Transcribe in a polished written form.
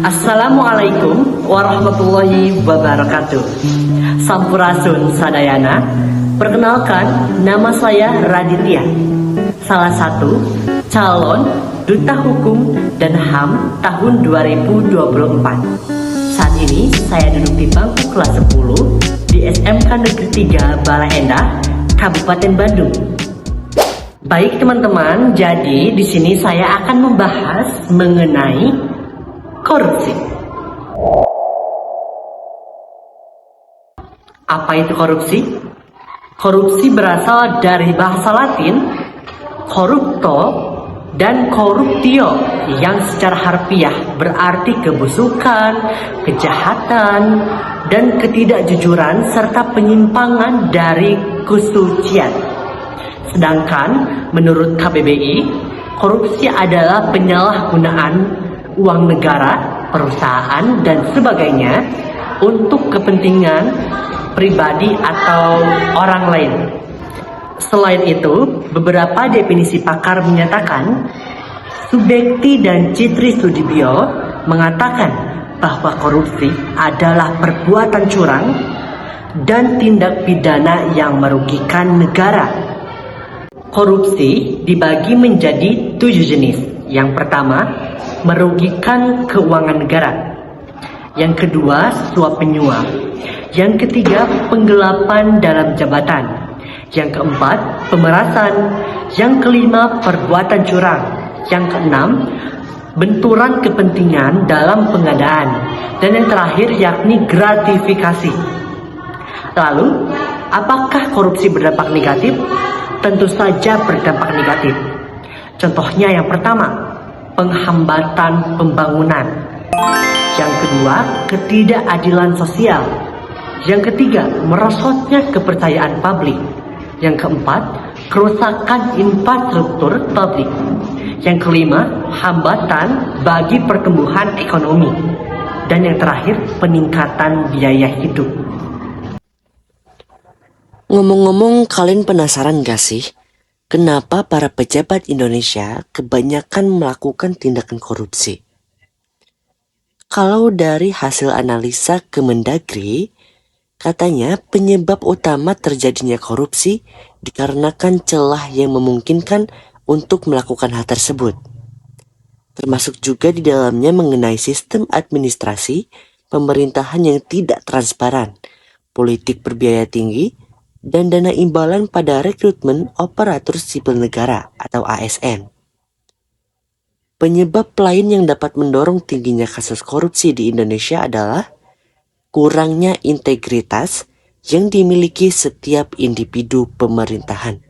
Assalamualaikum warahmatullahi wabarakatuh. Sampurasun sadayana. Perkenalkan, nama saya Raditya, salah satu calon Duta Hukum dan HAM tahun 2024. Saat ini saya duduk di bangku kelas 10 di SMK Negeri 3 Bala Endah, Kabupaten Bandung. Baik teman-teman, jadi di sini saya akan membahas mengenai korupsi. Apa itu korupsi? Korupsi berasal dari bahasa Latin corrupto dan corruptio yang secara harfiah berarti kebusukan, kejahatan, dan ketidakjujuran serta penyimpangan dari kesucian. Sedangkan menurut KBBI, korupsi adalah penyalahgunaan uang negara, perusahaan, dan sebagainya untuk kepentingan pribadi atau orang lain. Selain itu, beberapa definisi pakar menyatakan, Subekti dan Citri Sudibyo mengatakan bahwa korupsi adalah perbuatan curang dan tindak pidana yang merugikan negara. Korupsi dibagi menjadi 7 jenis. Yang pertama, merugikan keuangan negara. Yang kedua, suap menyuap. Yang ketiga, penggelapan dalam jabatan. Yang keempat, pemerasan. Yang kelima, perbuatan curang. Yang keenam, benturan kepentingan dalam pengadaan. Dan yang terakhir yakni gratifikasi. Lalu, apakah korupsi berdampak negatif? Tentu saja berdampak negatif. Contohnya yang pertama, penghambatan pembangunan. Yang kedua, ketidakadilan sosial. Yang ketiga, merosotnya kepercayaan publik. Yang keempat, kerusakan infrastruktur publik. Yang kelima, hambatan bagi pertumbuhan ekonomi. Dan yang terakhir, peningkatan biaya hidup. Ngomong-ngomong, kalian penasaran gak sih? Kenapa para pejabat Indonesia kebanyakan melakukan tindakan korupsi? Kalau dari hasil analisa Kemendagri, katanya penyebab utama terjadinya korupsi dikarenakan celah yang memungkinkan untuk melakukan hal tersebut. Termasuk juga di dalamnya mengenai sistem administrasi, pemerintahan yang tidak transparan, politik berbiaya tinggi, dan dana imbalan pada rekrutmen operator sipil negara atau ASN. Penyebab lain yang dapat mendorong tingginya kasus korupsi di Indonesia adalah kurangnya integritas yang dimiliki setiap individu pemerintahan.